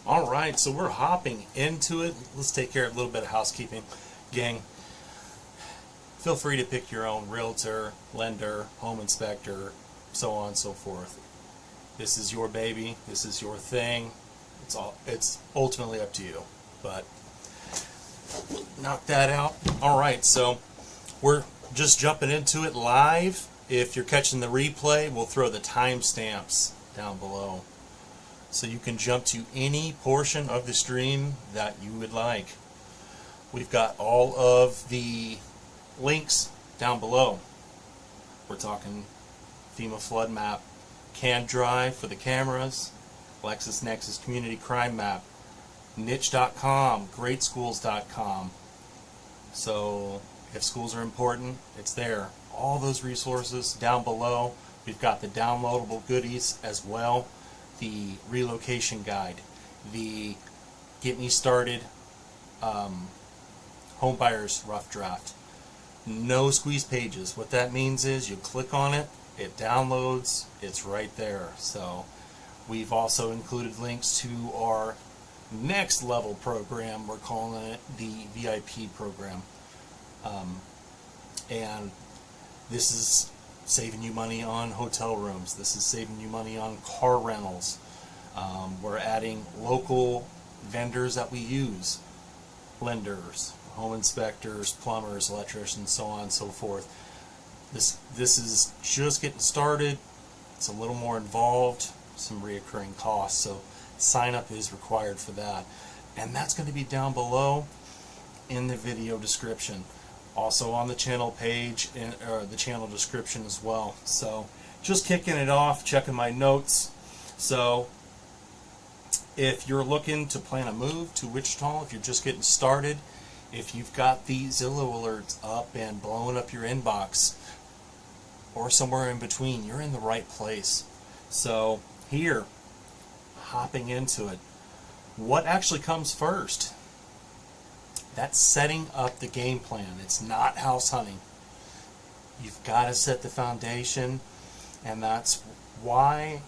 All right, so we're hopping into it. Let's take care of a little bit of housekeeping. Gang, feel free to pick your own realtor, lender, home inspector, so on and so forth. This is your baby. This is your thing. It's ultimately up to you. But knock that out. All right, so we're just jumping into it live. If you're catching the replay, we'll throw the timestamps down below, so you can jump to any portion of the stream that you would like. We've got all of the links down below. We're talking FEMA flood map, CAN drive for the cameras, LexisNexis community crime map, niche.com, greatschools.com. So if schools are important, it's there. All those resources down below. We've got the downloadable goodies as well. The relocation guide, the get me started home buyers rough draft. No squeeze pages. What that means is you click on it, it downloads, it's right there. So we've also included links to our next level program. We're calling it the VIP program. And this is saving you money on hotel rooms. This is saving you money on car rentals. We're adding local vendors that we use, lenders, home inspectors, plumbers, electricians, so on and so forth. This is just getting started. It's a little more involved, some reoccurring costs, so sign up is required for that. And that's going to be down below in the video description. Also on the channel page, or the channel description as well. So just kicking it off, checking my notes. So if you're looking to plan a move to Wichita, if you're just getting started, if you've got the Zillow alerts up and blowing up your inbox, or somewhere in between, you're in the right place. So here, hopping into it, what actually comes first? That's setting up the game plan. It's not house hunting. You've got to set the foundation, and that's why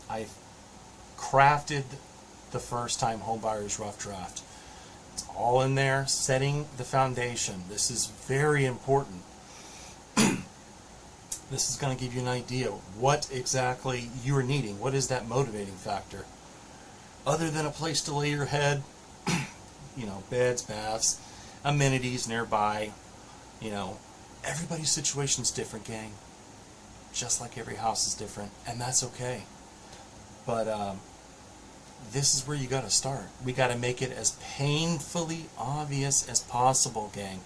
I crafted the first time homebuyers rough draft. It's all in there, setting the foundation. This is very important. This is going to give you an idea what exactly you're needing. What is that motivating factor? Other than a place to lay your head, you know, beds, baths, amenities nearby. You know, everybody's situation is different, gang. Just like every house is different, and that's okay. But this is where you got to start. We got to make it as painfully obvious as possible, gang.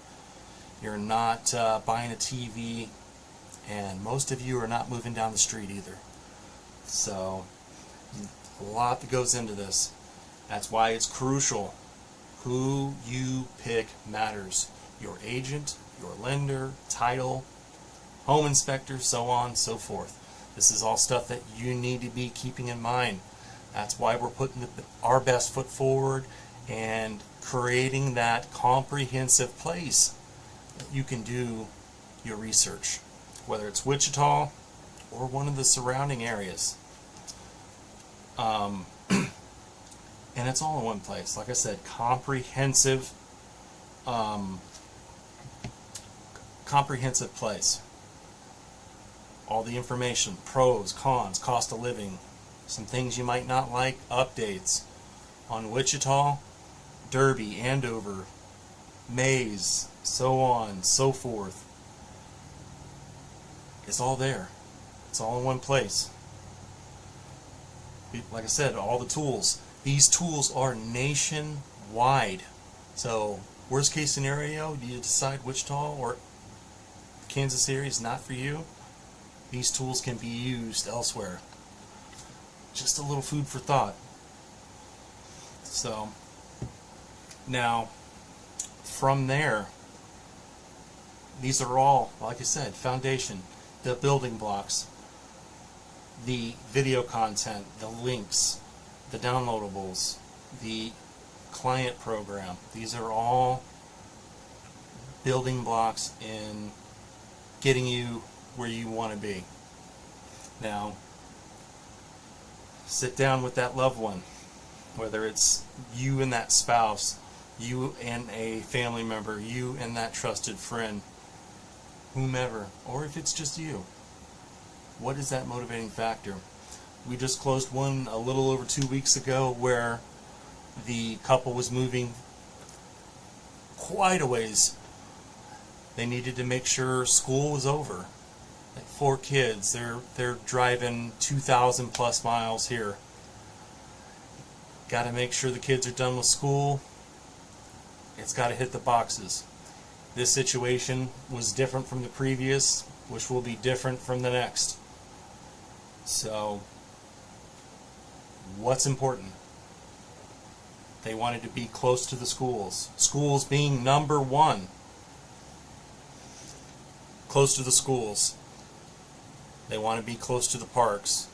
You're not buying a TV, and most of you are not moving down the street either. So, a lot that goes into this. That's why it's crucial. Who you pick matters. Your agent, your lender, title, home inspector, so on, so forth. This is all stuff that you need to be keeping in mind. That's why we're putting our best foot forward and creating that comprehensive place that you can do your research, whether it's Wichita or one of the surrounding areas. And it's all in one place. Like I said, comprehensive place. All the information, pros, cons, cost of living, some things you might not like, updates on Wichita, Derby, Andover, Mays, so on, so forth. It's all there. It's all in one place. Like I said, all the tools. These tools are nationwide. So, worst case scenario, you decide Wichita or Kansas area is not for you. These tools can be used elsewhere. Just a little food for thought. So, now, from there, these are all, like I said, foundation, the building blocks, the video content, the links, the downloadables, the client program. These are all building blocks in getting you where you want to be. Now, sit down with that loved one. whether it's you and that spouse, you and a family member, you and that trusted friend, whomever, or if it's just you. What is that motivating factor? We just closed one a little over 2 weeks ago where the couple was moving quite a ways. They needed to make sure school was over. Like 4 kids, they're driving 2,000 plus miles here. Got to make sure the kids are done with school. It's got to hit the boxes. This situation was different from the previous, which will be different from the next. So, what's important? They wanted to be close to the schools. Schools being number one. Close to the schools. They want to be close to the parks.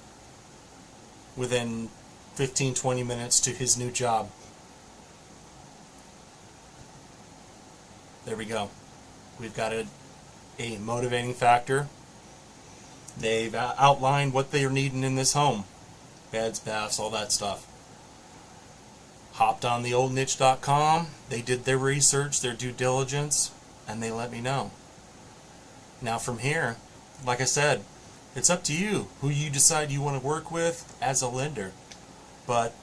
Within 15-20 minutes to his new job. There we go. We've got a motivating factor. They've outlined what they're needing in this home. Beds, baths, all that stuff. Hopped on the oldniche.com. They did their research, their due diligence, and they let me know. Now from here, like I said, it's up to you who you decide you want to work with as a lender. But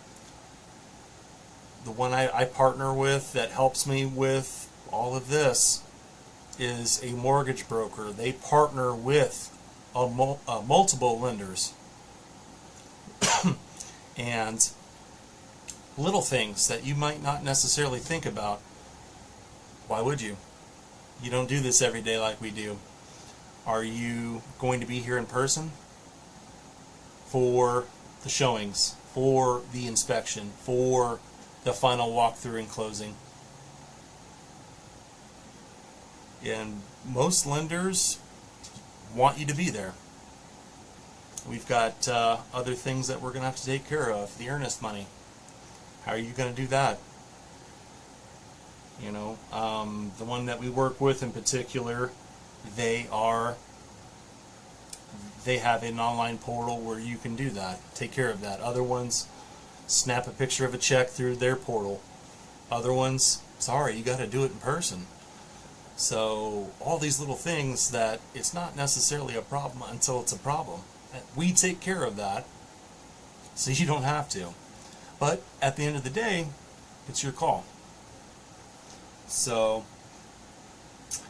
the one I partner with that helps me with all of this is a mortgage broker. They partner with multiple lenders. And little things that you might not necessarily think about. Why would you? You don't do this every day like we do. Are you going to be here in person for the showings, for the inspection, for the final walkthrough and closing? And most lenders want you to be there. We've got other things that we're going to have to take care of. The earnest money. How are you going to do that? You know, the one that we work with in particular, they have an online portal where you can do that, take care of that. Other ones, snap a picture of a check through their portal. Other ones, sorry, you got to do it in person. So all these little things that it's not necessarily a problem until it's a problem. We take care of that, so you don't have to. But at the end of the day, it's your call. So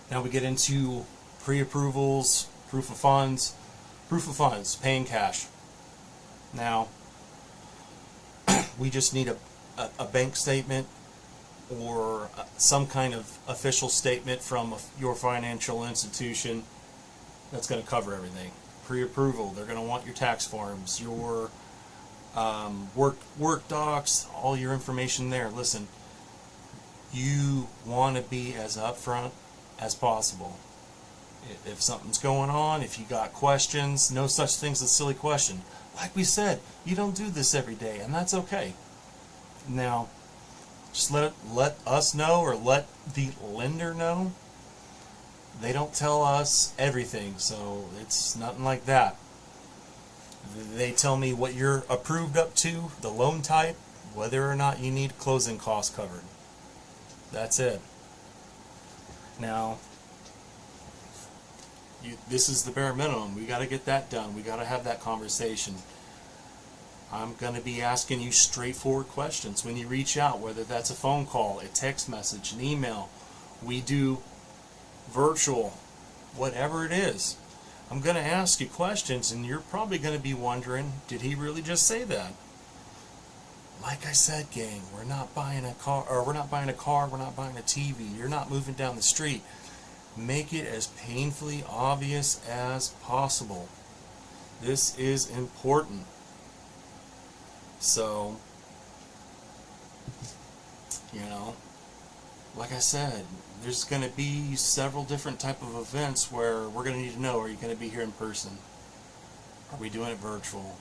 now we get into pre-approvals, proof of funds. Proof of funds, paying cash. Now, we just need a bank statement or some kind of official statement from your financial institution that's going to cover everything. Pre-approval, they're going to want your tax forms, your work docs, all your information there. Listen, you want to be as upfront as possible. If something's going on, if you got questions, no such thing as a silly question. Like we said, you don't do this every day, and that's okay. Now, just let us know, or let the lender know. They don't tell us everything, so it's nothing like that. They tell me what you're approved up to, the loan type, whether or not you need closing costs covered. That's it. Now, this is the bare minimum. We got to get that done. We got to have that conversation. I'm going to be asking you straightforward questions when you reach out, whether that's a phone call, a text message, an email. We do virtual, whatever it is. I'm going to ask you questions, and you're probably going to be wondering, did he really just say that? Like I said, gang, we're not buying a car, we're not buying a TV. You're not moving down the street. Make it as painfully obvious as possible. This is important. So, you know, like I said, there's going to be several different type of events where we're going to need to know, are you going to be here in person? Are we doing it virtual?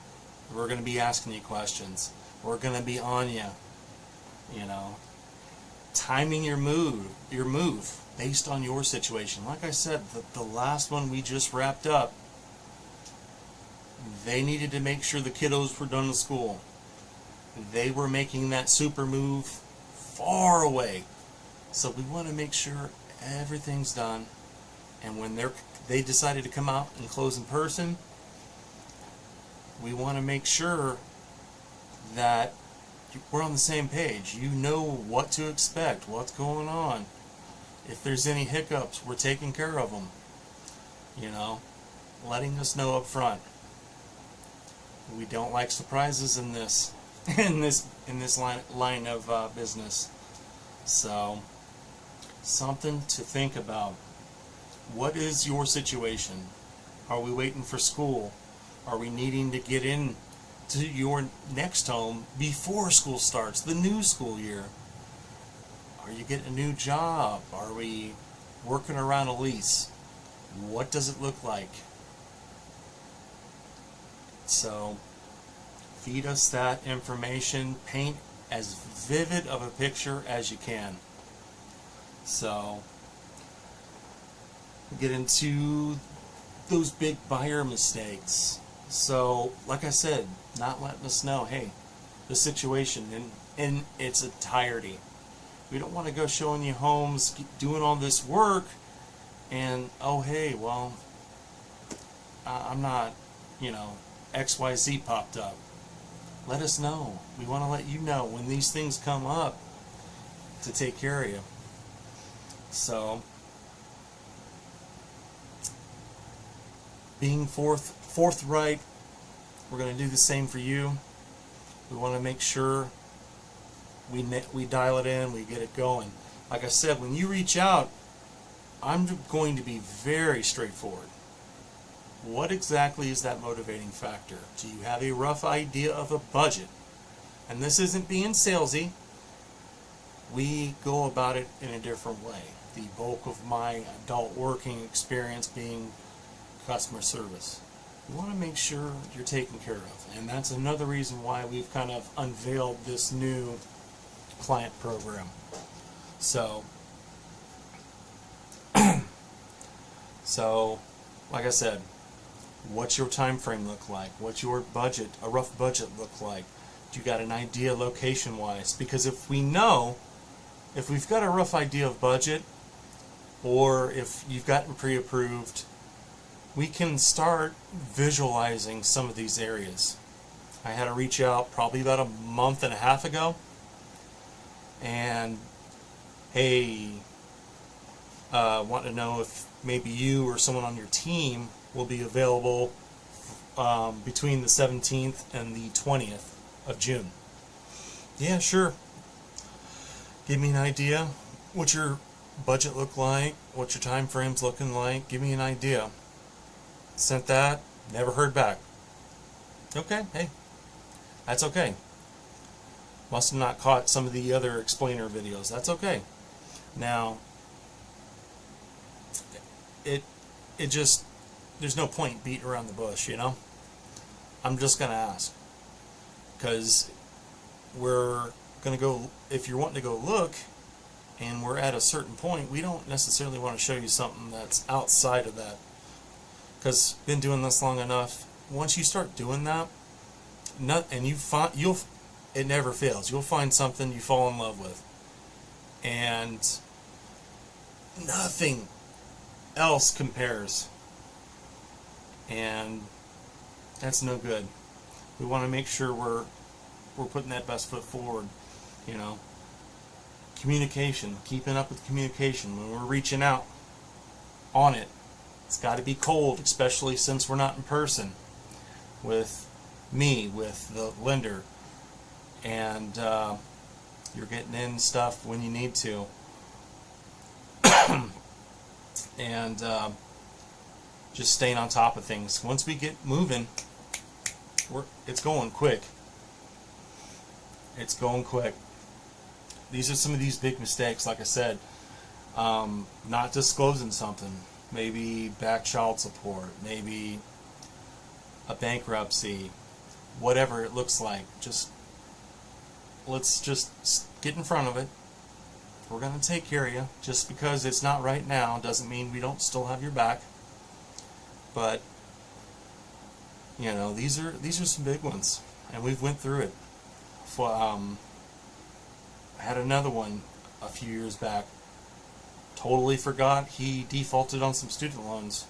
We're going to be asking you questions. We're going to be on you. You know, timing your move based on your situation. Like I said, the last one we just wrapped up, they needed to make sure the kiddos were done with school. they were making that super move far away. So we want to make sure everything's done. And when they decided to come out and close in person, we want to make sure that we're on the same page. You know what to expect, what's going on. If there's any hiccups, we're taking care of them. You know, letting us know up front. We don't like surprises in this in this line of business. So, something to think about. What is your situation? Are we waiting for school? Are we needing to get in to your next home before school starts, the new school year? Are you getting a new job? Are we working around a lease? What does it look like? So, feed us that information. Paint as vivid of a picture as you can. So, get into those big buyer mistakes. So, like I said, not letting us know, hey, the situation in its entirety. We don't want to go showing you homes, doing all this work, and, oh, hey, well, I'm not, XYZ popped up. Let us know. We want to let you know when these things come up to take care of you. So, being forthright, we're going to do the same for you. We want to make sure we dial it in, we get it going. Like I said, when you reach out, I'm going to be very straightforward. What exactly is that motivating factor? Do you have a rough idea of a budget? And this isn't being salesy. We go about it in a different way. The bulk of my adult working experience being customer service. You want to make sure you're taken care of. And that's another reason why we've kind of unveiled this new client program. So, like I said, what's your time frame look like? What's your budget, a rough budget look like? Do you got an idea location-wise? Because if we've got a rough idea of budget, or if you've gotten pre-approved, we can start visualizing some of these areas. I had to reach out probably about a month and a half ago, and hey, want to know if maybe you or someone on your team will be available between the 17th and the 20th of June. Yeah, sure. Give me an idea. What's your budget look like? What's your time frames looking like? Give me an idea. Sent that, never heard back. Okay, hey, that's okay. Must have not caught some of the other explainer videos. That's okay. Now, it just, there's no point beating around the bush, I'm just going to ask. Because we're going to go, if you're wanting to go look, and we're at a certain point, we don't necessarily want to show you something that's outside of that. Because been doing this long enough, once you start doing that, it never fails. You'll find something you fall in love with, and nothing else compares. And that's no good. We want to make sure we're putting that best foot forward. Communication, keeping up with communication when we're reaching out on it. It's got to be cold, especially since we're not in person with me, with the lender, and you're getting in stuff when you need to. And just staying on top of things. Once we get moving, it's going quick. It's going quick. These are some of these big mistakes, like I said. Not disclosing something. Maybe back child support, maybe a bankruptcy, whatever it looks like. Let's just get in front of it. We're going to take care of you. Just because it's not right now doesn't mean we don't still have your back. But these are some big ones, and we've went through it. I had another one a few years back. Totally forgot he defaulted on some student loans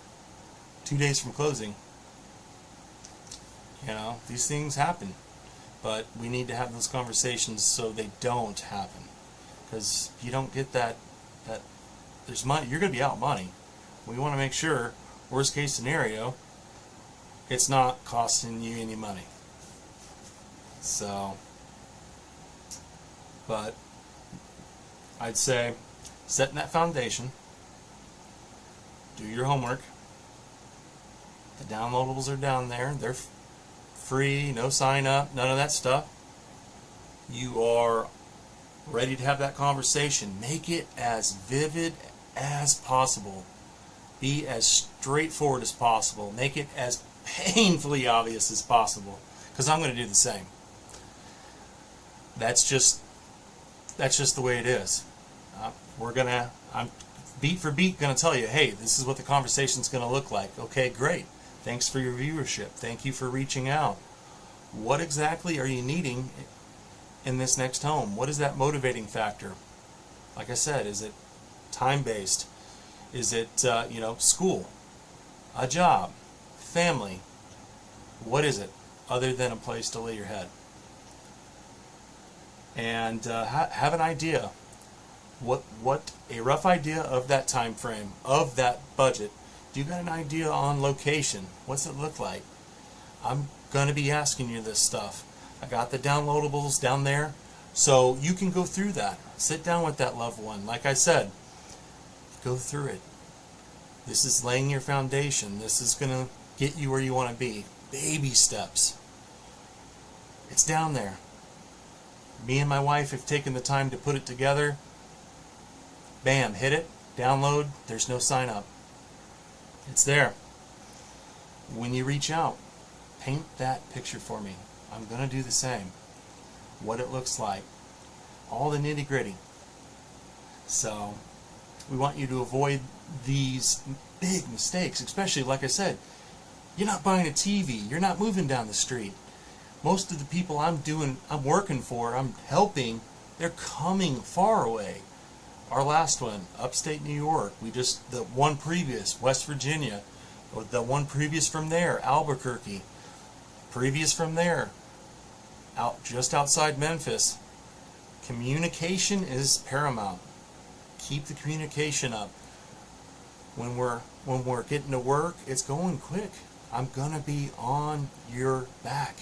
2 days from closing. You know, these things happen, but we need to have those conversations so they don't happen. Because if you don't get that there's money, you're going to be out money. We want to make sure, worst case scenario, it's not costing you any money. So, but I'd say setting that foundation, do your homework. The downloadables are down there. They're free, no sign up, none of that stuff. You are ready to have that conversation. Make it as vivid as possible. Be as straightforward as possible. Make it as painfully obvious as possible. Because I'm going to do the same. That's just the way it is. I'm beat for beat going to tell you, hey, this is what the conversation's going to look like. Okay, great. Thanks for your viewership. Thank you for reaching out. What exactly are you needing in this next home? What is that motivating factor? Like I said, is it time-based? Is it, school, a job, family? What is it other than a place to lay your head? And have an idea. What a rough idea of that time frame, of that budget. Do you got an idea on location? What's it look like? I'm going to be asking you this stuff. I got the downloadables down there, so you can go through that. Sit down with that loved one. Like I said, go through it. This is laying your foundation. This is going to get you where you want to be. Baby steps. It's down there. Me and my wife have taken the time to put it together. Bam, hit it, download, there's no sign up. It's there. When you reach out, paint that picture for me. I'm going to do the same. What it looks like. All the nitty gritty. So, we want you to avoid these big mistakes, especially, like I said, you're not buying a TV, you're not moving down the street. Most of the people I'm working for, I'm helping, they're coming far away. Our last one, upstate New York, the one previous, West Virginia, or the one previous from there, Albuquerque, previous from there, just outside Memphis. Communication is paramount. Keep the communication up. When we're getting to work, it's going quick. I'm gonna be on your back,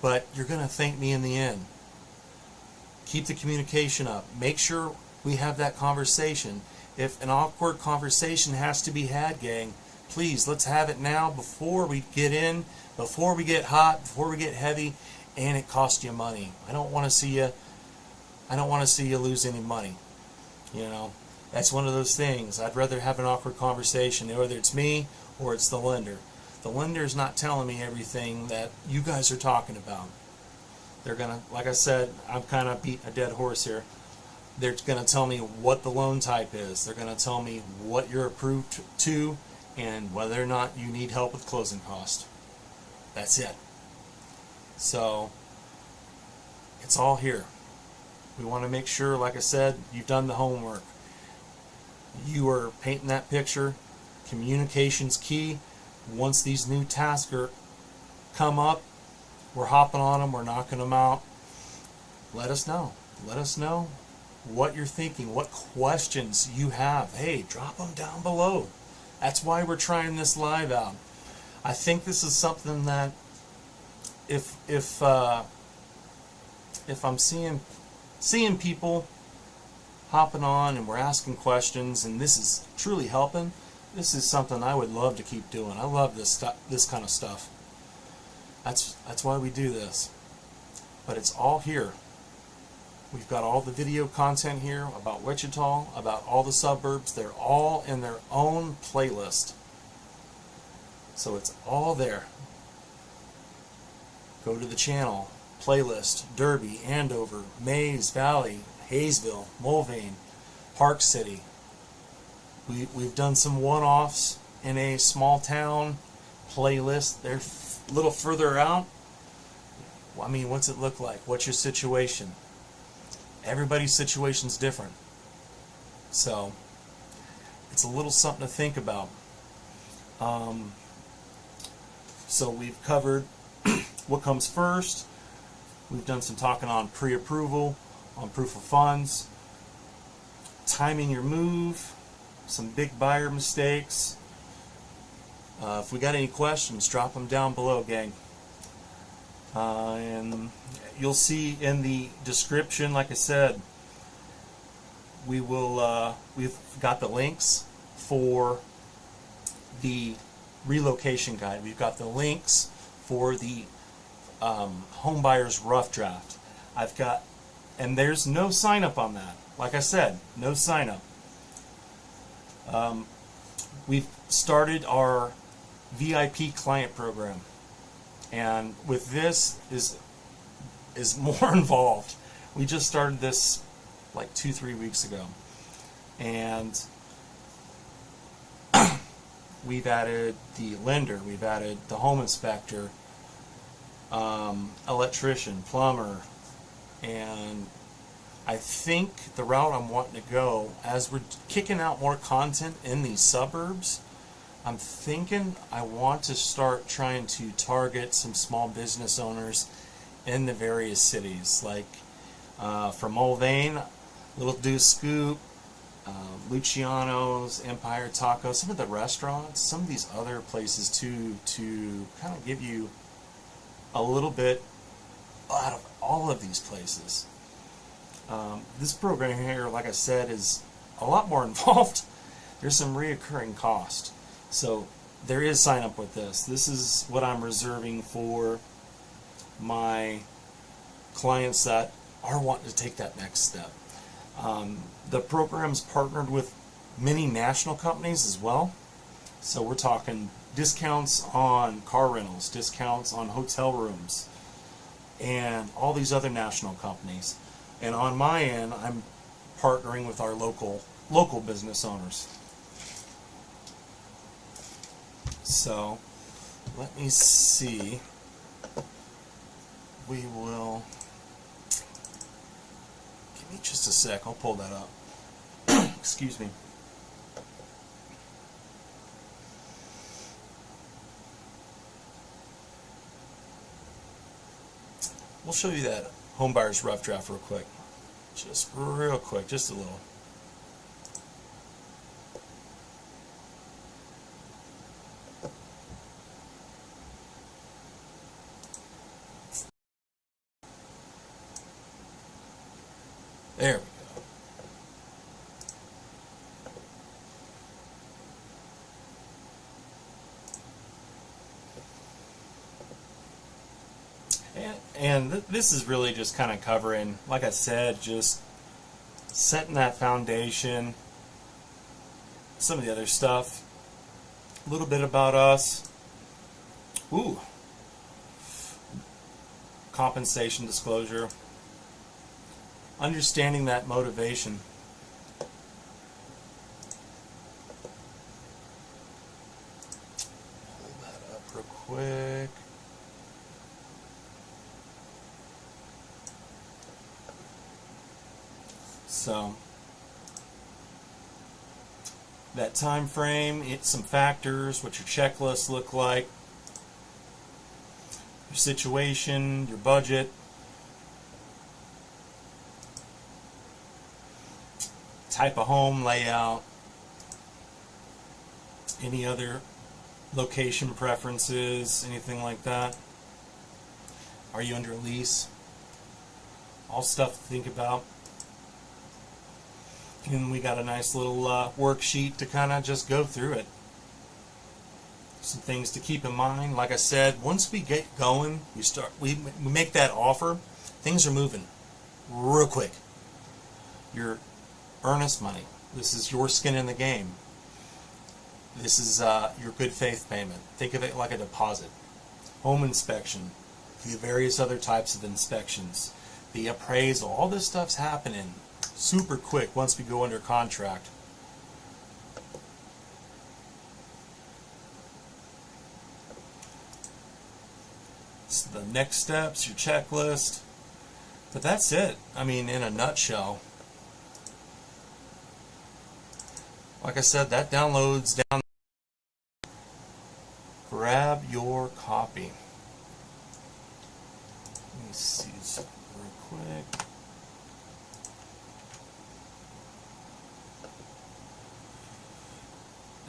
but you're gonna thank me in the end. Keep the communication up. Make sure we have that conversation. If an awkward conversation has to be had, gang, please, let's have it now before we get in, before we get hot, before we get heavy, and it costs you money. I don't want to see you lose any money. You know, that's one of those things. I'd rather have an awkward conversation, whether it's me or it's the lender. The lender's not telling me everything that you guys are talking about. They're gonna, like I said, I'm kind of beating a dead horse here. They're going to tell me what the loan type is. They're going to tell me what you're approved to and whether or not you need help with closing costs. That's it. So, it's all here. We want to make sure, like I said, you've done the homework. You are painting that picture. Communication's key. Once these new tasks come up, we're hopping on them, we're knocking them out. Let us know. Let us know what you're thinking, what questions you have. Hey, drop them down below. That's why we're trying this live out. I think this is something that if I'm seeing people hopping on and we're asking questions and this is truly helping, this is something I would love to keep doing. I love this kind of stuff. That's why we do this. But it's all here. We've got all the video content here about Wichita, about all the suburbs. They're all in their own playlist. So it's all there. Go to the channel, playlist, Derby, Andover, Mays Valley, Hayesville, Mulvane, Park City. We've done some one-offs in a small town playlist. They're a little further out. I mean, what's it look like? What's your situation? Everybody's situation's different. So, it's a little something to think about. So we've covered what comes first. We've done some talking on pre-approval, on proof of funds, timing your move, some big buyer mistakes. If we got any questions, drop them down below, gang. And you'll see in the description, like I said, we've got the links for the relocation guide. We've got the links for the home buyer's rough draft. And there's no sign up on that. Like I said, no sign up. We've started our VIP client program, and with this is more involved. We just started this like 2-3 weeks ago, and we've added the lender, we've added the home inspector, electrician, plumber, and I think the route I'm wanting to go, as we're kicking out more content in these suburbs, I'm thinking I want to start trying to target some small business owners in the various cities, like from Mulvane, Little Deuce Scoop, Luciano's, Empire Taco, some of the restaurants, some of these other places too, to kind of give you a little bit out of all of these places. This program here, like I said, is a lot more involved. There's some reoccurring cost. So there is sign up with this. This is what I'm reserving for my clients that are wanting to take that next step. The program's partnered with many national companies as well. So we're talking discounts on car rentals, discounts on hotel rooms, and all these other national companies. And on my end, I'm partnering with our local business owners. So let me see. We will, give me just a sec, I'll pull that up. Excuse me. We'll show you that home buyer's rough draft real quick. Just real quick, just a little. There we go. And this is really just kind of covering, like I said, just setting that foundation, some of the other stuff, a little bit about us. Ooh. Compensation disclosure. Understanding that motivation. Pull that up real quick. So that time frame, it's some factors, what your checklists look like, your situation, your budget, type of home layout, any other location preferences, anything like that. Are you under a lease? All stuff to think about. And we got a nice little worksheet to kind of just go through it. Some things to keep in mind. Like I said, once we get going, we make that offer, things are moving real quick. Your earnest money. This is your skin in the game. This is your good faith payment. Think of it like a deposit. Home inspection, the various other types of inspections, the appraisal, all this stuff's happening super quick once we go under contract. the next steps, your checklist. But that's it. I mean, in a nutshell. Like I said, that downloads down. Grab your copy. Let me see this real quick.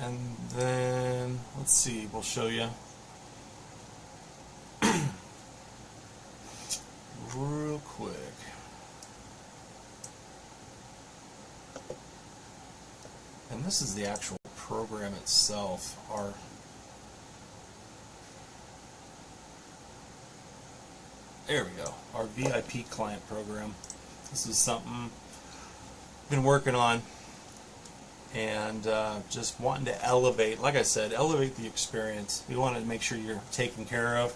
And then, let's see, we'll show you. Real quick. And this is the actual program itself. There we go. Our VIP client program. This is something I've been working on and just wanting to elevate, like I said, elevate the experience. We want to make sure you're taken care of,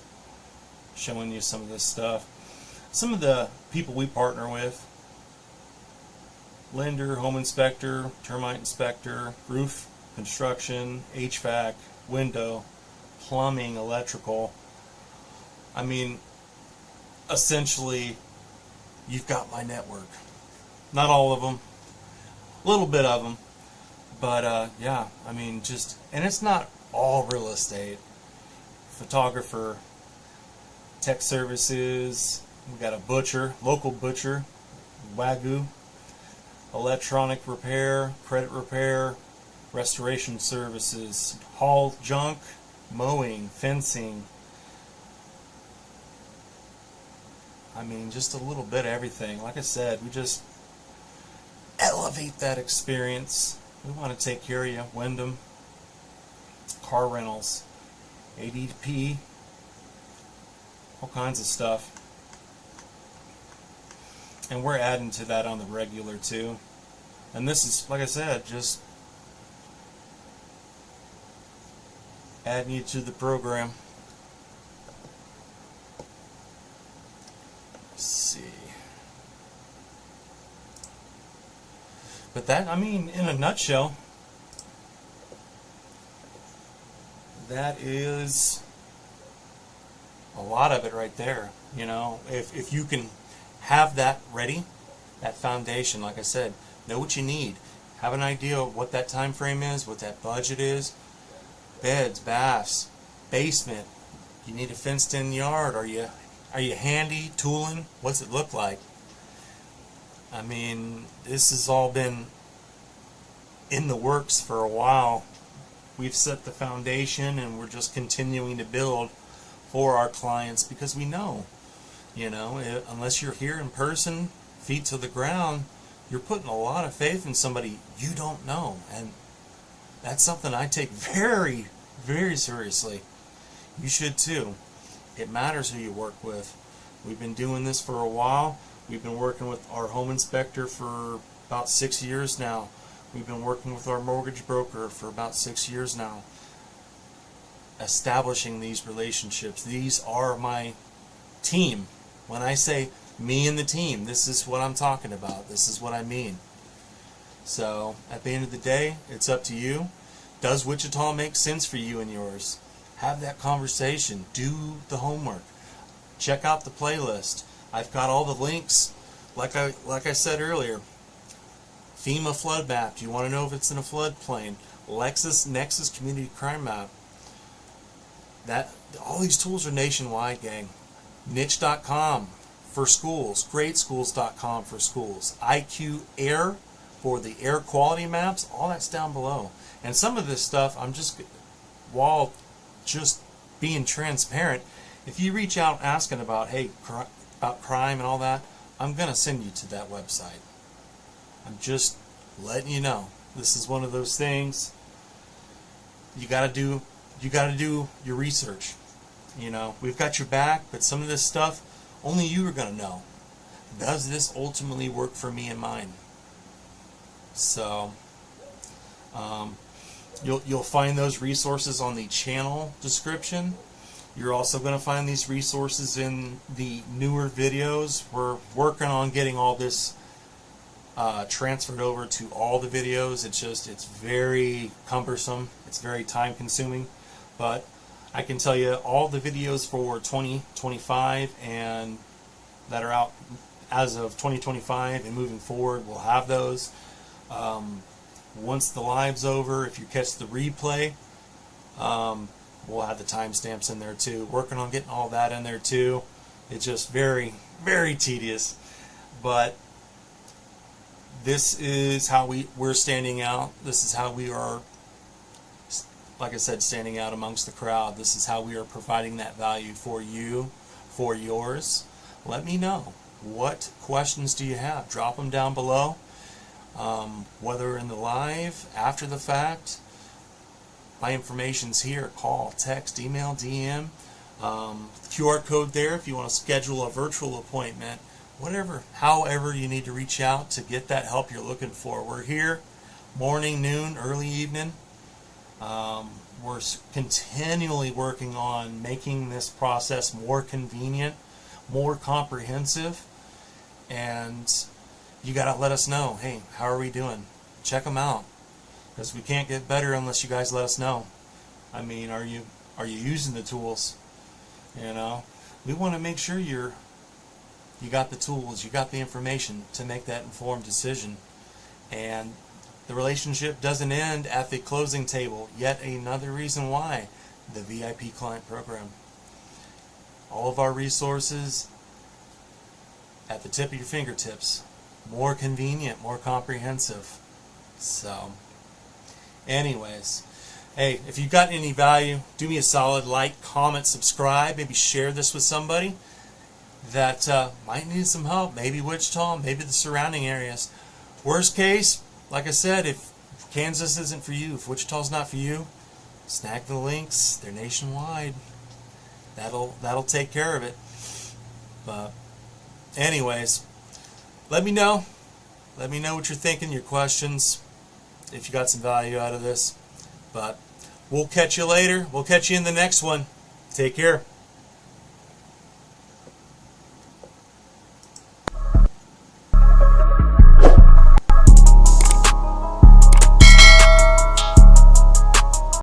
showing you some of this stuff. Some of the people we partner with: lender, home inspector, termite inspector, roof construction, HVAC, window, plumbing, electrical. I mean, essentially, you've got my network. Not all of them, a little bit of them, but yeah, I mean, just, and it's not all real estate. Photographer, tech services, we got a butcher, local butcher, Wagyu, electronic repair, credit repair, restoration services, haul junk, mowing, fencing. I mean, just a little bit of everything. Like I said, we just elevate that experience. We want to take care of you. Wyndham, car rentals, ADP, all kinds of stuff. And we're adding to that on the regular too. And this is, like I said, just adding you to the program. Let's see. But that, I mean, in a nutshell, that is a lot of it right there. You know, if you can have that ready, that foundation, like I said, know what you need, have an idea of what that time frame is, what that budget is, beds, baths, basement, you need a fenced in yard, are you handy tooling, what's it look like? I mean, this has all been in the works for a while. We've set the foundation and we're just continuing to build for our clients, because we know, you know, unless you're here in person, feet to the ground, you're putting a lot of faith in somebody you don't know. And that's something I take very, very seriously. You should too. It matters who you work with. We've been doing this for a while. We've been working with our home inspector for about 6 years now. We've been working with our mortgage broker for about 6 years now. Establishing these relationships. These are my team. When I say me and the team, this is what I'm talking about. This is what I mean. So at the end of the day, it's up to you. Does Wichita make sense for you and yours? Have that conversation. Do the homework. Check out the playlist. I've got all the links. Like I said earlier, FEMA flood map. Do you want to know if it's in a floodplain? LexisNexis community crime map. All these tools are nationwide, gang. Niche.com for schools. GreatSchools.com for schools. IQ Air for the air quality maps. All that's down below. And some of this stuff, while just being transparent, if you reach out asking about, hey, about crime and all that, I'm going to send you to that website. I'm just letting you know. This is one of those things you got to do your research. You know, we've got your back, but some of this stuff only you are going to know. Does this ultimately work for me and mine? So you'll find those resources on the channel description. You're also going to find these resources in the newer videos. We're working on getting all this transferred over to all the videos. It's very cumbersome. It's very time consuming. But I can tell you all the videos for 2025 and that are out as of 2025 and moving forward, we'll have those. Once the live's over, if you catch the replay, we'll have the timestamps in there too. Working on getting all that in there too. It's just very, very tedious. But this is how we're standing out. This is how we are, like I said, standing out amongst the crowd. This is how we are providing that value for you, for yours. Let me know. What questions do you have? Drop them down below. Whether in the live, after the fact, my information's here. Call, text, email, DM. QR code there if you want to schedule a virtual appointment. Whatever, however you need to reach out to get that help you're looking for. We're here morning, noon, early evening. We're continually working on making this process more convenient, more comprehensive, and you got to let us know, hey, how are we doing? Check them out, because we can't get better unless you guys let us know. I mean, are you using the tools? You know, we want to make sure you got the tools, you got the information to make that informed decision. And the relationship doesn't end at the closing table. Yet another reason why the VIP client program. All of our resources at the tip of your fingertips. More convenient, more comprehensive. So, anyways, hey, if you've got any value, do me a solid, like, comment, subscribe, maybe share this with somebody that might need some help. Maybe Wichita, maybe the surrounding areas. Worst case, like I said, if Kansas isn't for you, if Wichita's not for you, snag the links. They're nationwide. That'll take care of it. But anyways, let me know. Let me know what you're thinking, your questions, if you got some value out of this. But we'll catch you later. We'll catch you in the next one. Take care.